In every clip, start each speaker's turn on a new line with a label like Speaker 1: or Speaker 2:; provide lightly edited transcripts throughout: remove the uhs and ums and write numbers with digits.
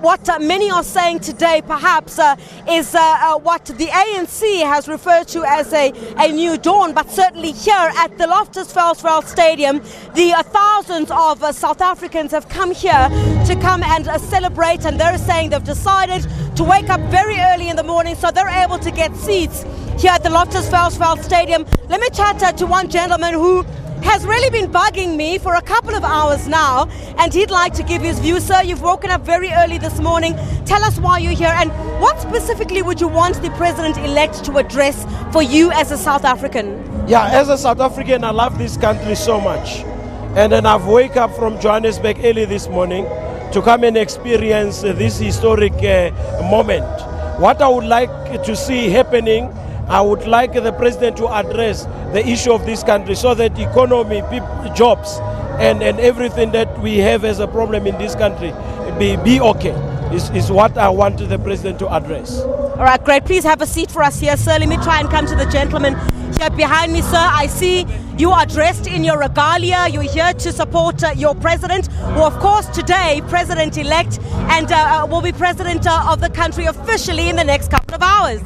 Speaker 1: what many are saying today perhaps is what the ANC has referred to as a new dawn, but certainly here at the Loftus Versfeld Stadium, the thousands of South Africans have come here to come and celebrate, and they're saying they've decided to wake up very early in the morning so they're able to get seats here at the Loftus Versfeld Stadium. Let me chat to one gentleman who has really been bugging me for a couple of hours now, and he'd like to give his view. Sir, you've woken up very early this morning. Tell us why you're here, and what specifically would you want the president-elect to address for you as a South African?
Speaker 2: Yeah, as a South African, I love this country so much. And then I've woke up from Johannesburg early this morning to come and experience this historic moment. What I would like to see happening, I would like the president to address the issue of this country so that economy, jobs, and everything that we have as a problem in this country be okay, is what I want the president to address.
Speaker 1: All right, great. Please have a seat for us here, sir. Let me try and come to the gentleman here behind me, sir. I see you are dressed in your regalia. You're here to support your president, who of course today, president-elect, and will be president of the country officially in the next couple of hours.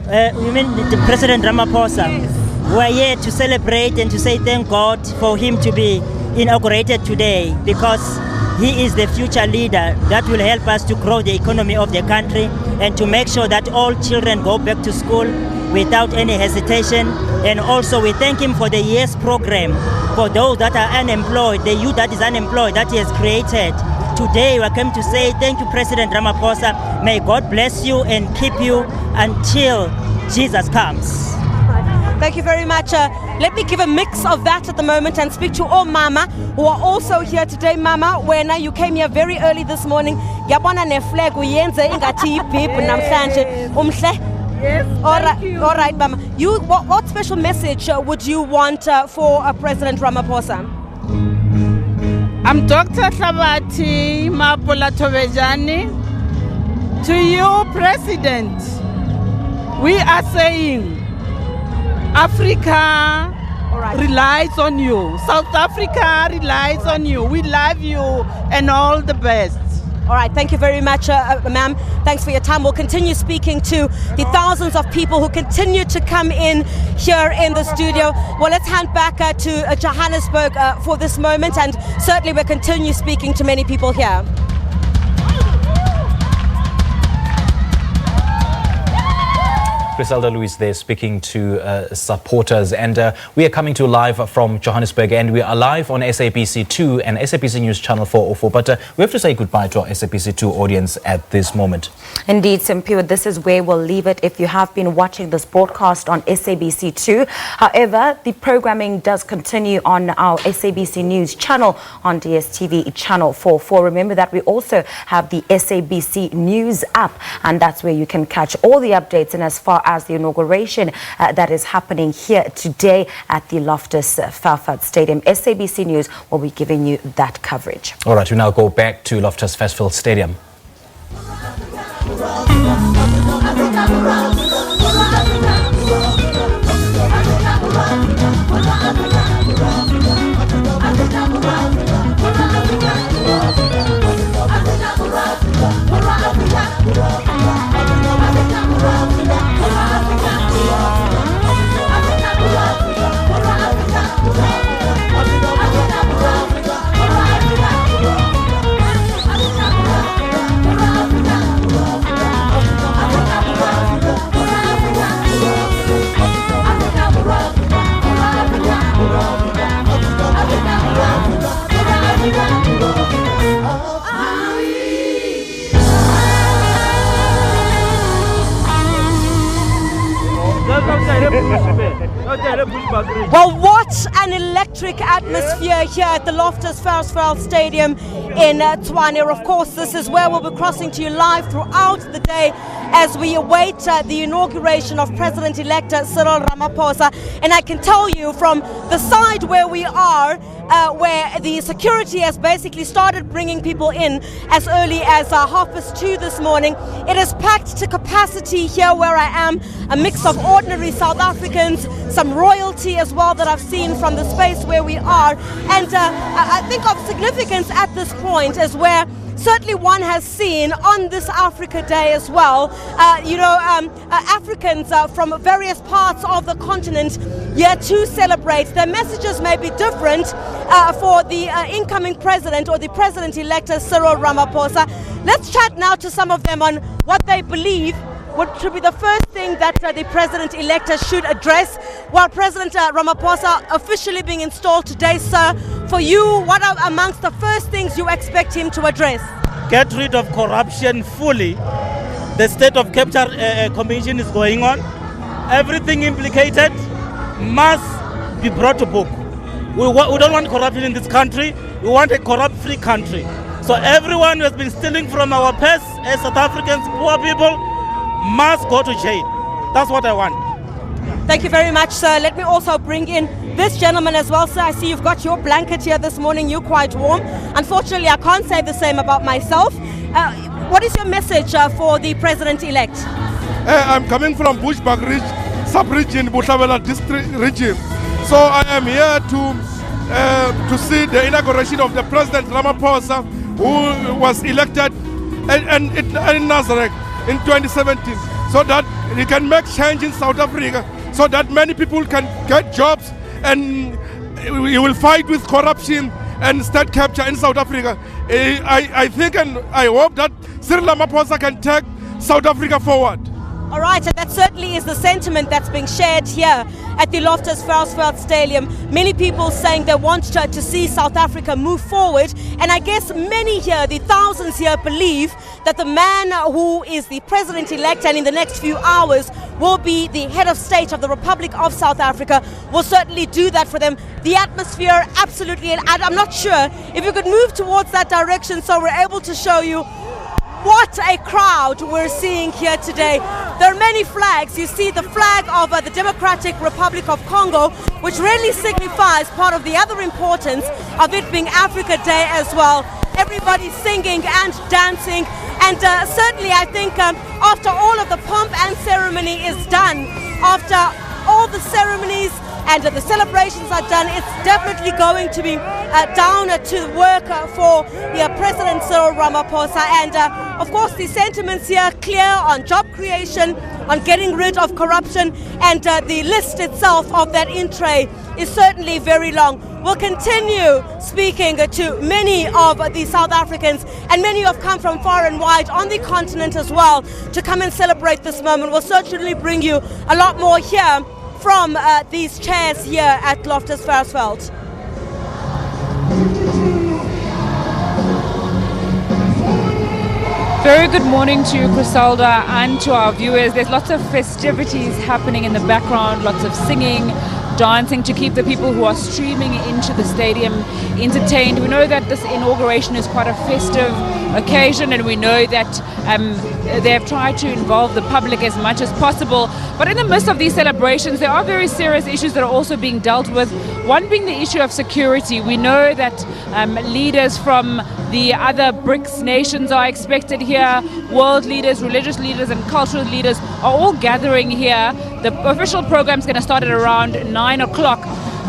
Speaker 3: You mean the President Ramaphosa?
Speaker 1: Yes.
Speaker 3: We are here to celebrate and to say thank God for him to be inaugurated today, because he is the future leader that will help us to grow the economy of the country and to make sure that all children go back to school without any hesitation. And also we thank him for the YES program for those that are unemployed, the youth that is unemployed, that he has created. Today we are coming to say thank you, President Ramaphosa. May God bless you and keep you until Jesus comes.
Speaker 1: Thank you very much. Let me give a mix of that at the moment and speak to all Mama who are also here today. Mama, when you came here very early this morning, yabona ne flag uyenze ingathi ipip namhlanje umhle.
Speaker 4: Yes, thank you.
Speaker 1: All right, Mama. What special message would you want for President Ramaphosa?
Speaker 4: I'm Dr. Hlabati Mapola Tovejani. To you, President, we are saying Africa relies on you. South Africa relies on you. We love you and all the best.
Speaker 1: All right, thank you very much, ma'am. Thanks for your time. We'll continue speaking to the thousands of people who continue to come in here in the studio. Well, let's hand back to Johannesburg for this moment, and certainly we'll continue speaking to many people here.
Speaker 5: Griselda Louise there speaking to supporters, and we are coming to live from Johannesburg, and we are live on SABC 2 and SABC News Channel 404, but we have to say goodbye to our SABC 2 audience at this moment.
Speaker 6: Indeed, Simpiwe, this is where we'll leave it if you have been watching this broadcast on SABC 2. However, the programming does continue on our SABC News channel on DSTV channel 404. Remember that we also have the SABC News app, and that's where you can catch all the updates, and as far as the inauguration that is happening here today at the Loftus Versfeld Stadium, SABC News will be giving you that coverage.
Speaker 5: All right, we now go back to Loftus Versfeld Stadium.
Speaker 1: Well, what an electric atmosphere here at the Loftus Versfeld Stadium in Tshwane. Of course, this is where we'll be crossing to you live throughout the day as we await the inauguration of President-elect Cyril Ramaphosa. And I can tell you from the side where we are, where the security has basically started bringing people in as early as 2:30 this morning. It is packed to capacity here where I am, a mix of ordinary South Africans, some royalty as well that I've seen from the space where we are. And I think of significance at this point is where certainly one has seen on this Africa Day as well, Africans from various parts of the continent here to celebrate. Their messages may be different for the incoming president or the president-elect Cyril Ramaphosa. Let's chat now to some of them on what they believe should be the first thing that the president-elect should address. While President Ramaphosa officially being installed today, sir, for you, what are amongst the first things you expect him to address?
Speaker 7: Get rid of corruption fully. The state of capture commission is going on. Everything implicated must be brought to book. We don't want corruption in this country. We want a corrupt-free country. So everyone who has been stealing from our purse as South Africans, poor people, must go to jail. That's what I want.
Speaker 1: Thank you very much, sir. Let me also bring in this gentleman as well, sir. I see you've got your blanket here this morning. You're quite warm. Unfortunately, I can't say the same about myself. What is your message for the president-elect?
Speaker 8: I'm coming from Bushbuck sub-region, Buhlabela district region. So I am here to see the inauguration of the President Ramaphosa, who was elected in Nazareth in 2017, so that he can make change in South Africa, so that many people can get jobs, and he will fight with corruption and state capture in South Africa. I think and I hope that Cyril Ramaphosa can take South Africa forward.
Speaker 1: All right, and that certainly is the sentiment that's being shared here at the Loftus Versfeld Stadium. Many people saying they want to see South Africa move forward, and I guess many here, the thousands here, believe that the man who is the president-elect and in the next few hours will be the head of state of the Republic of South Africa will certainly do that for them. The atmosphere, absolutely, and I'm not sure if you could move towards that direction so we're able to show you what a crowd we're seeing here today. There are many flags. You see the flag of the Democratic Republic of Congo, which really signifies part of the other importance of it being Africa Day as well. Everybody singing and dancing, and certainly I think after all of the pomp and ceremony is done, after all the ceremonies and the celebrations are done, it's definitely going to be down to work for President Cyril Ramaphosa. And of course the sentiments here clear on job creation, on getting rid of corruption, and the list itself of that in tray is certainly very long. We'll continue speaking to many of the South Africans, and many have come from far and wide on the continent as well to come and celebrate this moment. We'll certainly bring you a lot more here from these chairs here at Loftus Versfeld.
Speaker 9: Very good morning to you, Griselda, and to our viewers. There's lots of festivities happening in the background, lots of singing, dancing to keep the people who are streaming into the stadium entertained. We know that this inauguration is quite a festive occasion, and we know that they have tried to involve the public as much as possible. But in the midst of these celebrations, there are very serious issues that are also being dealt with. One being the issue of security. We know that leaders from the other BRICS nations are expected here. World leaders, religious leaders and cultural leaders are all gathering here. The official program is going to start at around 9 o'clock.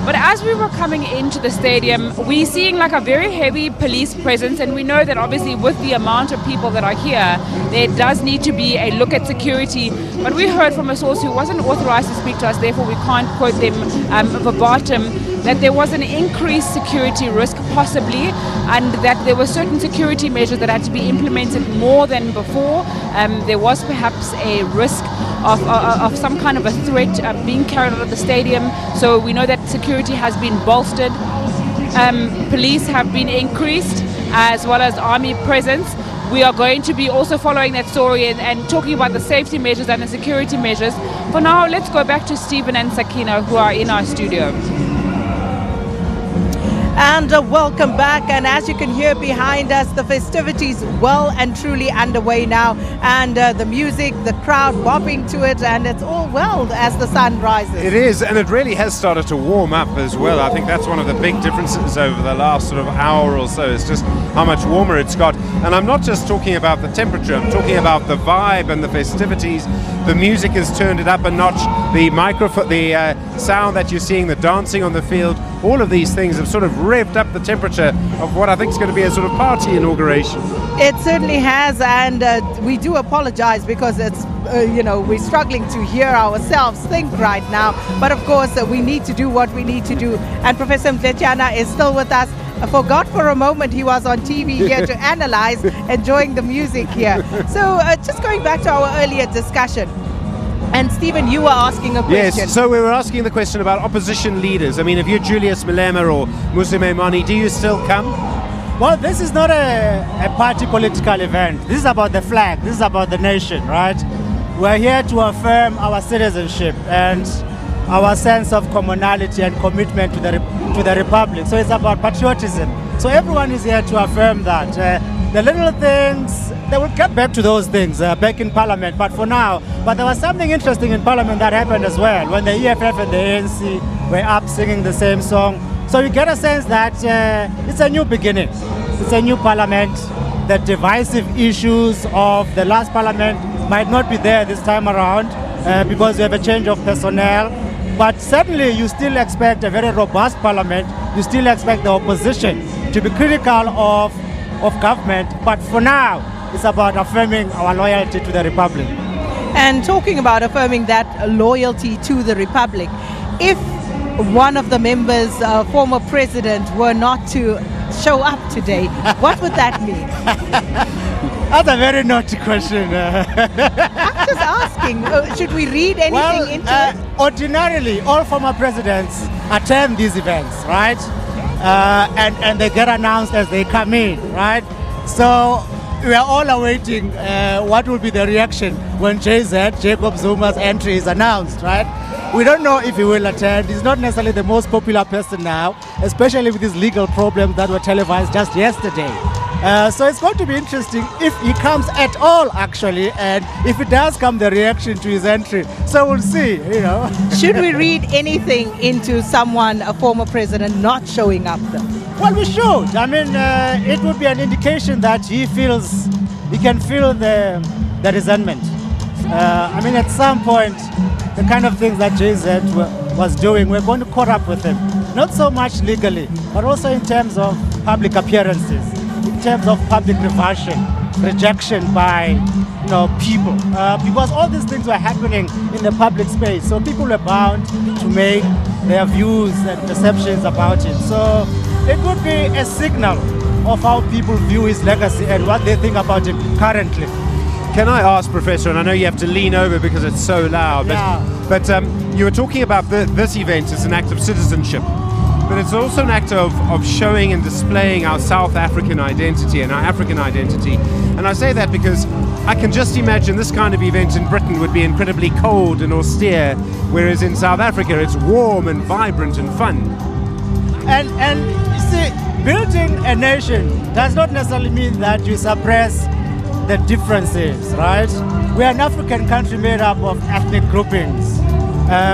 Speaker 9: But as we were coming into the stadium, we're seeing like a very heavy police presence, and we know that obviously with the amount of people that are here, there does need to be a look at security. But we heard from a source who wasn't authorized to speak to us, therefore we can't quote them verbatim, that there was an increased security risk possibly, and that there were certain security measures that had to be implemented more than before. There was perhaps a risk of some kind of a threat being carried out at the stadium. So we know that security has been bolstered. Police have been increased, as well as army presence. We are going to be also following that story and talking about the safety measures and the security measures. For now, let's go back to Stephen and Sakina, who are in our studio.
Speaker 4: And welcome back, and as you can hear behind us, the festivities well and truly underway now, and the music, the crowd bobbing to it, and it's all well as the sun rises.
Speaker 10: It is, and it really has started to warm up as well. I think that's one of the big differences over the last sort of hour or so, is just how much warmer it's got. And I'm not just talking about the temperature, I'm talking about the vibe and the festivities. The music has turned it up a notch. The microphone, the sound that you're seeing, the dancing on the field, all of these things have sort of revved up the temperature of what I think is going to be a sort of party inauguration.
Speaker 4: It certainly has, and we do apologize because it's, we're struggling to hear ourselves think right now. But of course, we need to do what we need to do. And Professor Mdletsana is still with us. I forgot for a moment he was on TV here to analyze, enjoying the music here. So just going back to our earlier discussion. And Stephen, you were asking a question.
Speaker 10: Yes, so we were asking the question about opposition leaders. I mean, if you're Julius Malema or Muslim Mani, do you still come?
Speaker 11: Well, this is not a party political event. This is about the flag. This is about the nation, right? We're here to affirm our citizenship and our sense of commonality and commitment to the republic. So it's about patriotism. So everyone is here to affirm that. The little things, they will get back to those things back in Parliament, but for now. But there was something interesting in Parliament that happened as well, when the EFF and the ANC were up singing the same song. So you get a sense that it's a new beginning. It's a new Parliament. The divisive issues of the last Parliament might not be there this time around because we have a change of personnel. But certainly you still expect a very robust Parliament. You still expect the opposition to be critical of government, but for now it's about affirming our loyalty to the Republic.
Speaker 4: And talking about affirming that loyalty to the Republic, if one of the members, former president, were not to show up today, what would that mean?
Speaker 11: That's a very naughty question.
Speaker 4: I'm just asking, should we read anything into it?
Speaker 11: Ordinarily, all former presidents attend these events, right? And they get announced as they come in, right? So we are all awaiting what will be the reaction when Jacob Zuma's entry is announced, right? We don't know if he will attend. He's not necessarily the most popular person now, especially with these legal problems that were televised just yesterday. So it's going to be interesting if he comes at all, actually, and if it does come, the reaction to his entry. So we'll see,
Speaker 4: Should we read anything into someone, a former president, not showing up though?
Speaker 11: Well, we should. I mean, it would be an indication that he can feel the resentment. I mean, at some point, the kind of things that JZ was doing, we're going to caught up with him. Not so much legally, but also in terms of public appearances, in terms of public rejection by people. Because all these things were happening in the public space. So people were bound to make their views and perceptions about him. So it would be a signal of how people view his legacy and what they think about him currently.
Speaker 10: Can I ask, Professor, and I know you have to lean over because it's so loud, but you were talking about this event as an act of citizenship, but it's also an act of showing and displaying our South African identity and our African identity. And I say that because I can just imagine this kind of event in Britain would be incredibly cold and austere, whereas in South Africa it's warm and vibrant and fun.
Speaker 11: And you see, building a nation does not necessarily mean that you suppress the differences, right? We are an African country made up of ethnic groupings,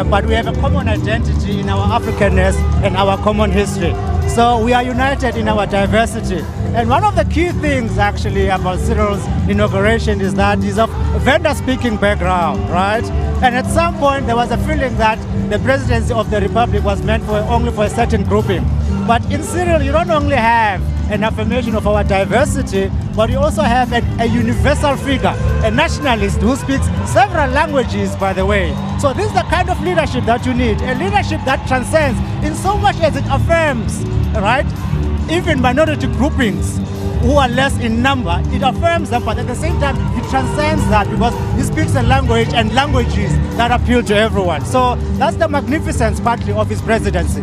Speaker 11: but we have a common identity in our Africanness and our common history. So we are united in our diversity. And one of the key things actually about Cyril's inauguration is that he's of a Venda-speaking background, right? And at some point there was a feeling that the presidency of the Republic was meant only for a certain grouping. But in Cyril, you don't only have an affirmation of our diversity, but you also have a universal figure, a nationalist who speaks several languages, by the way. So this is the kind of leadership that you need, a leadership that transcends in so much as it affirms, right? Even minority groupings who are less in number, it affirms them, but at the same time, it transcends that because he speaks a language and languages that appeal to everyone. So that's the magnificence partly of his presidency.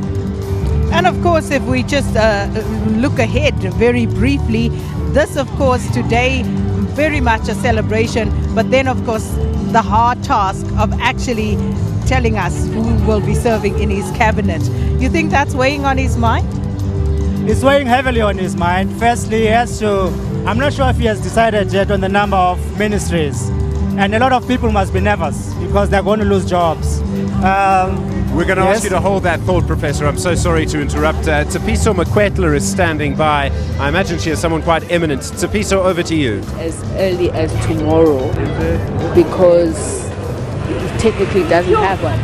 Speaker 4: And of course, if we just look ahead very briefly, this of course today very much a celebration, but then of course the hard task of actually telling us who will be serving in his cabinet. You think that's weighing on his mind?
Speaker 11: It's weighing heavily on his mind. Firstly, he has to, I'm not sure if he has decided yet on the number of ministries. And a lot of people must be nervous because they're going to lose jobs.
Speaker 10: We're going to ask you to hold that thought, Professor. I'm so sorry to interrupt. Tsepiso Makwetla is standing by. I imagine she is someone quite eminent. Tsepiso, over to you.
Speaker 12: As early as tomorrow, because he technically doesn't have one.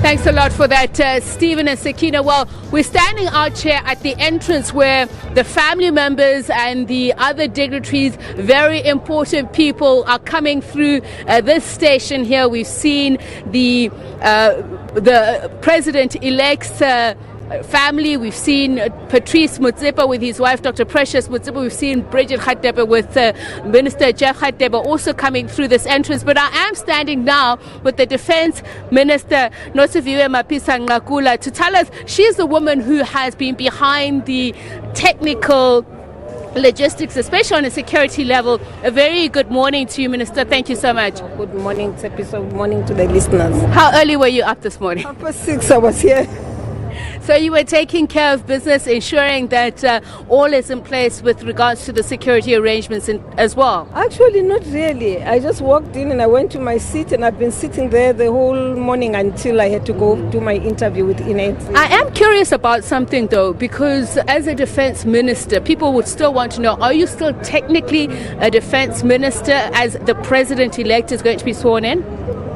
Speaker 9: Thanks a lot for that, Stephen and Sakina. Well, we're standing out here at the entrance where the family members and the other dignitaries, very important people, are coming through this station here. We've seen the president-elect's family. We've seen Patrice Motsepe with his wife, Dr. Precious Motsepe. We've seen Bridget Khatebe with Minister Jeff Khatebe also coming through this entrance. But I am standing now with the Defense Minister, Nosiviwe Mapisa-Nqakula, to tell us she's the woman who has been behind the technical logistics, especially on a security level. A very good morning to you, Minister. Thank you so much.
Speaker 12: Good morning, Tsepi. Good morning to the listeners.
Speaker 9: How early were you up this morning?
Speaker 12: 6:30 I was here.
Speaker 9: So you were taking care of business, ensuring that all is in place with regards to the security arrangements as well?
Speaker 12: Actually, not really. I just walked in and I went to my seat, and I've been sitting there the whole morning until I had to go do my interview with INAUGURATION.
Speaker 9: I am curious about something though, because as a defense minister, people would still want to know, are you still technically a defense minister as the president-elect is going to be sworn in?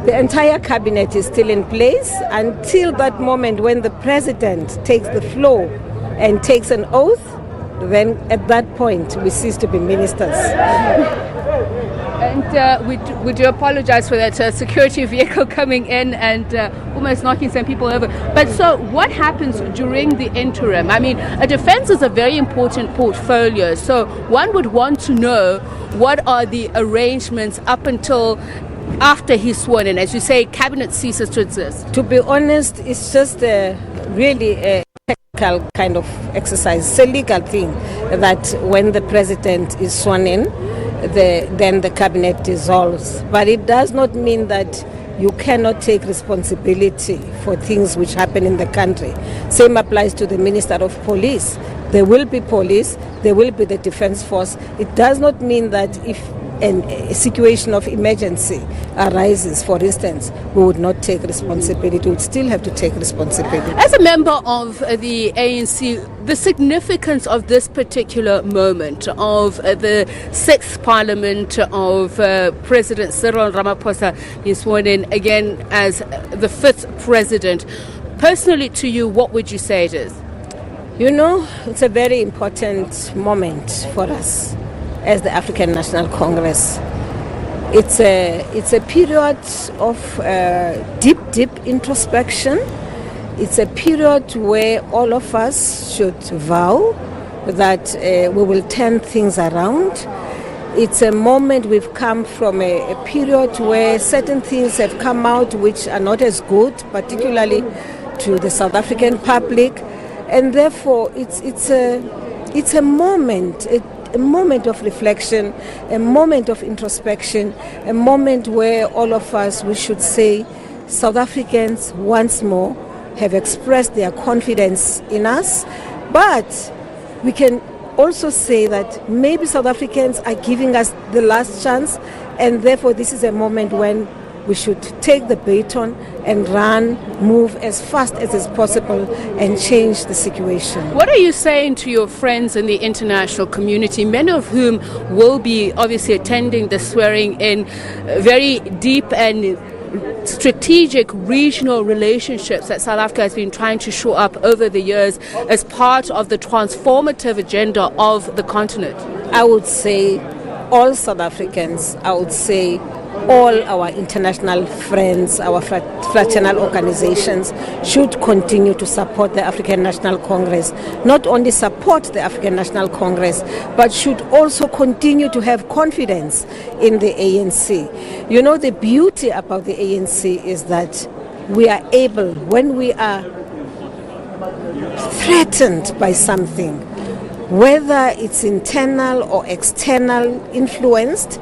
Speaker 12: The entire cabinet is still in place until that moment when the president takes the floor and takes an oath. Then at that point we cease to be ministers.
Speaker 9: And we do apologize for that security vehicle coming in and almost knocking some people over. But so what happens during the interim? I mean, a defense is a very important portfolio. So one would want to know what are the arrangements up until after he's sworn in. As you say, cabinet ceases to exist.
Speaker 12: To be honest, it's just really a technical kind of exercise. It's a legal thing that when the president is sworn in, then the cabinet dissolves. But it does not mean that you cannot take responsibility for things which happen in the country. Same applies to the Minister of Police. There will be police, there will be the defense force. It does not mean that if a situation of emergency arises, for instance, we would not take responsibility. We would still have to take responsibility.
Speaker 9: As a member of the ANC, the significance of this particular moment of the 6th Parliament of President Cyril Ramaphosa being sworn in again as the 5th President, personally to you, what would you say it is?
Speaker 12: You know, it's a very important moment for us as the African National Congress. It's a period of deep introspection. It's a period where all of us should vow that we will turn things around. It's a moment we've come from a period where certain things have come out which are not as good, particularly to the South African public, and therefore it's a moment. A moment of reflection, a moment of introspection, a moment where all of us, we should say, South Africans once more have expressed their confidence in us, but we can also say that maybe South Africans are giving us the last chance, and therefore this is a moment when we should take the baton and run, move as fast as is possible and change the situation.
Speaker 9: What are you saying to your friends in the international community, many of whom will be obviously attending the swearing in, very deep and strategic regional relationships that South Africa has been trying to shore up over the years as part of the transformative agenda of the continent?
Speaker 12: I would say all South Africans, I would say all our international friends, our fraternal organizations should continue to support the African National Congress. Not only support the African National Congress, but should also continue to have confidence in the ANC. You know, the beauty about the ANC is that we are able, when we are threatened by something, whether it's internal or external influenced,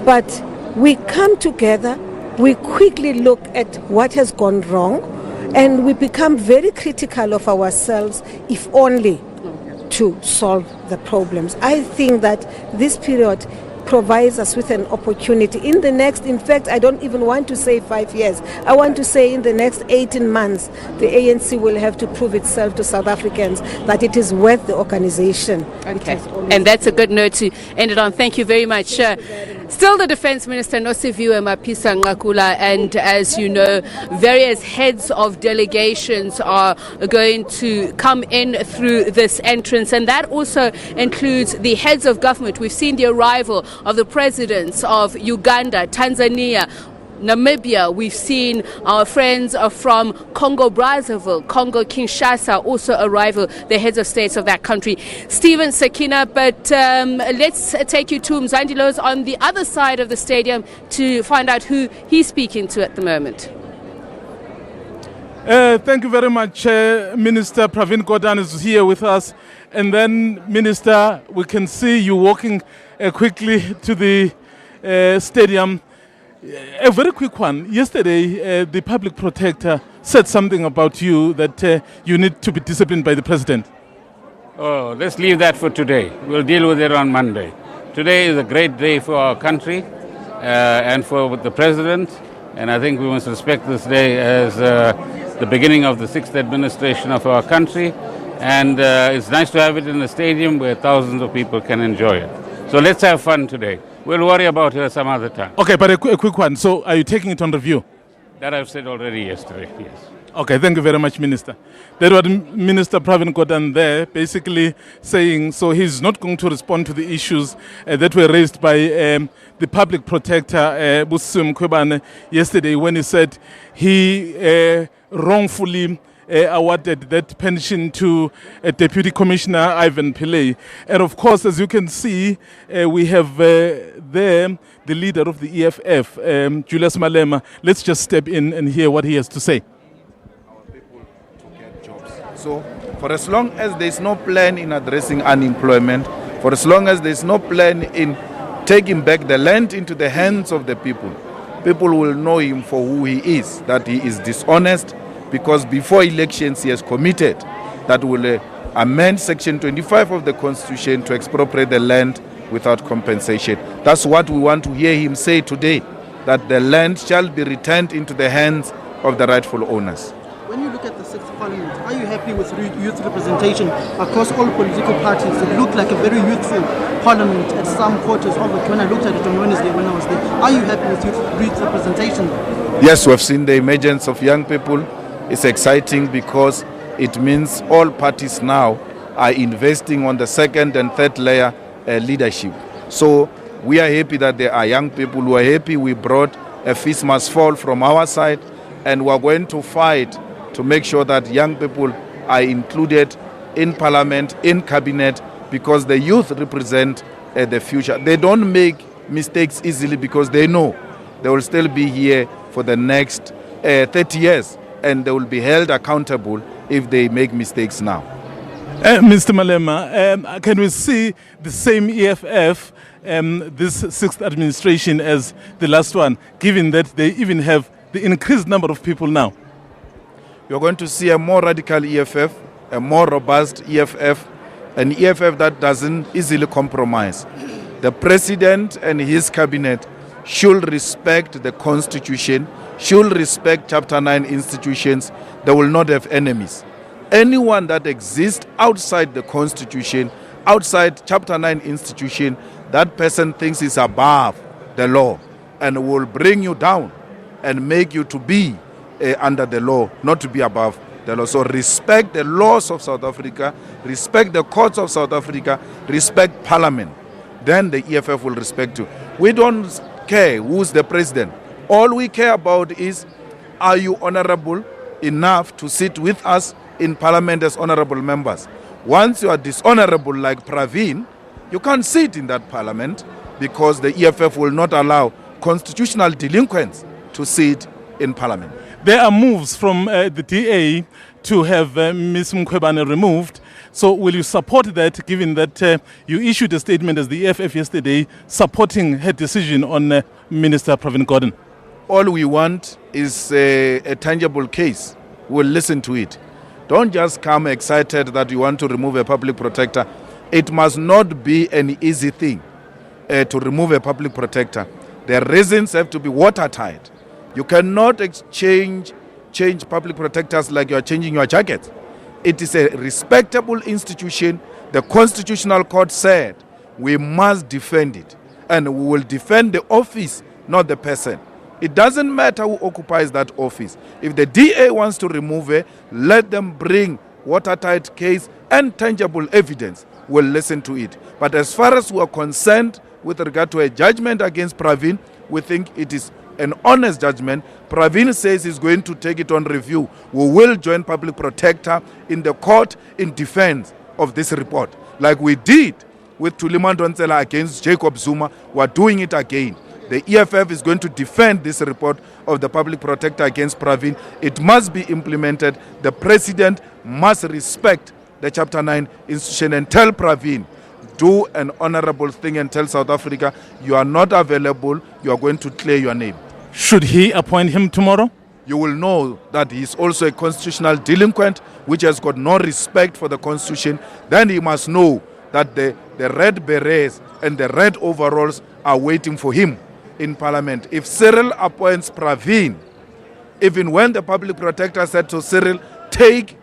Speaker 12: but we come together, we quickly look at what has gone wrong, and we become very critical of ourselves, if only to solve the problems. I think that this period provides us with an opportunity in the next, in fact, I don't even want to say 5 years. I want to say in the next 18 months, the ANC will have to prove itself to South Africans that it is worth the organization.
Speaker 9: Okay, and that's a good note to end it on. Thank you very much.
Speaker 12: Still the Defence Minister, Nosiviwe Mapisa-Nqakula, and as you know, various heads of delegations are going to come in through this entrance, and that also includes the heads of government. We've seen the arrival of the presidents of Uganda, Tanzania, Namibia. We've seen our friends from Congo Brazzaville, Congo Kinshasa also arrival, the heads of states of that country. Stephen, Sakina, but let's take you to Mzandilo's on the other side of the stadium to find out who he's speaking to at the moment.
Speaker 8: Thank you very much. Minister Pravin Gordhan is here with us. And then, Minister, we can see you walking quickly to the stadium. A very quick one. Yesterday, the public protector said something about you that you need to be disciplined by the president.
Speaker 13: Oh, let's leave that for today. We'll deal with it on Monday. Today is a great day for our country and for the president. And I think we must respect this day as the beginning of the 6th administration of our country. And it's nice to have it in a stadium where thousands of people can enjoy it. So let's have fun today. We'll worry about her some other time.
Speaker 8: Okay, but a quick one. So are you taking it on review?
Speaker 13: That I've said already yesterday, yes.
Speaker 8: Okay, thank you very much, Minister. That was Minister Pravin Gordhan there, basically saying, so he's not going to respond to the issues that were raised by the public protector, Busum Kwebane, yesterday when he said he wrongfully awarded that pension to Deputy Commissioner Ivan Pillay. And of course, as you can see, we have there the leader of the EFF, Julius Malema. Let's just step in and hear what he has to say.
Speaker 14: Our people to get jobs. So for as long as there is no plan in addressing unemployment, for as long as there is no plan in taking back the land into the hands of the people, people will know him for who he is, that he is dishonest, because before elections he has committed that will amend Section 25 of the Constitution to expropriate the land without compensation. That's what we want to hear him say today, that the land shall be returned into the hands of the rightful owners.
Speaker 15: When you look at the 6th Parliament, are you happy with youth representation across all political parties? It looked like a very youthful parliament at some quarters of it when I looked at it on Wednesday when I was there. Are you happy with youth representation?
Speaker 14: Yes, we've seen the emergence of young people. It's exciting because it means all parties now are investing on the second and third layer leadership. So we are happy that there are young people who are happy. We brought a fist must fall from our side, and we are going to fight to make sure that young people are included in parliament, in cabinet, because the youth represent the future. They don't make mistakes easily because they know they will still be here for the next 30 years. And they will be held accountable if they make mistakes now.
Speaker 8: Mr. Malema, can we see the same EFF, this 6th administration as the last one, given that they even have the increased number of people now?
Speaker 14: You're going to see a more radical EFF, a more robust EFF, an EFF that doesn't easily compromise. The president and his cabinet should respect the Constitution, should respect Chapter 9 institutions. They will not have enemies. Anyone that exists outside the Constitution, outside Chapter 9 institution, that person thinks is above the law and will bring you down and make you to be under the law, not to be above the law. So respect the laws of South Africa, respect the courts of South Africa, respect Parliament. Then the EFF will respect you. We don't care who's the president. All we care about is, are you honorable enough to sit with us in Parliament as honorable members? Once you are dishonorable like Pravin, you can't sit in that Parliament because the EFF will not allow constitutional delinquents to sit in Parliament.
Speaker 8: There are moves from the DA to have Ms. Mkhwebane removed. So will you support that, given that you issued a statement as the EFF yesterday supporting her decision on Minister Pravin Gordhan?
Speaker 14: All we want is a tangible case. We'll listen to it. Don't just come excited that you want to remove a public protector. It must not be an easy thing to remove a public protector. The reasons have to be watertight. You cannot change public protectors like you are changing your jacket. It is a respectable institution. The Constitutional Court said we must defend it. and we will defend the office, not the person. It doesn't matter who occupies that office. If the DA wants to remove it, let them bring watertight case and tangible evidence. We'll listen to it. But as far as we are concerned with regard to a judgment against Pravin, we think it is an honest judgment. Pravin says he's going to take it on review. We will join Public Protector in the court in defense of this report. Like we did with Tuliman Donsela against Jacob Zuma, we're doing it again. The EFF is going to defend this report of the Public Protector against Pravin. It must be implemented. The President must respect the Chapter 9 institution and tell Pravin, do an honorable thing and tell South Africa, you are not available, you are going to clear your name.
Speaker 16: Should he appoint him tomorrow?
Speaker 14: You will know that he is also a constitutional delinquent which has got no respect for the Constitution. Then he must know that the red berets and the red overalls are waiting for him in Parliament. If Cyril appoints Pravin, even when the Public Protector said to Cyril, take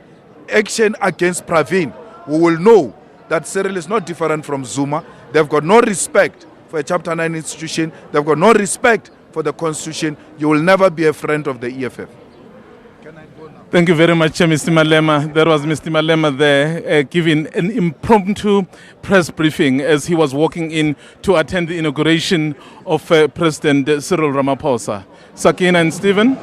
Speaker 14: action against Pravin, we will know that Cyril is not different from Zuma. They've got no respect for a Chapter 9 institution. They've got no respect for the Constitution. You will never be a friend of the EFF.
Speaker 16: Thank you very much, Mr. Malema. That was Mr. Malema there giving an impromptu press briefing as he was walking in to attend the inauguration of President Cyril Ramaphosa. Sakina and Stephen.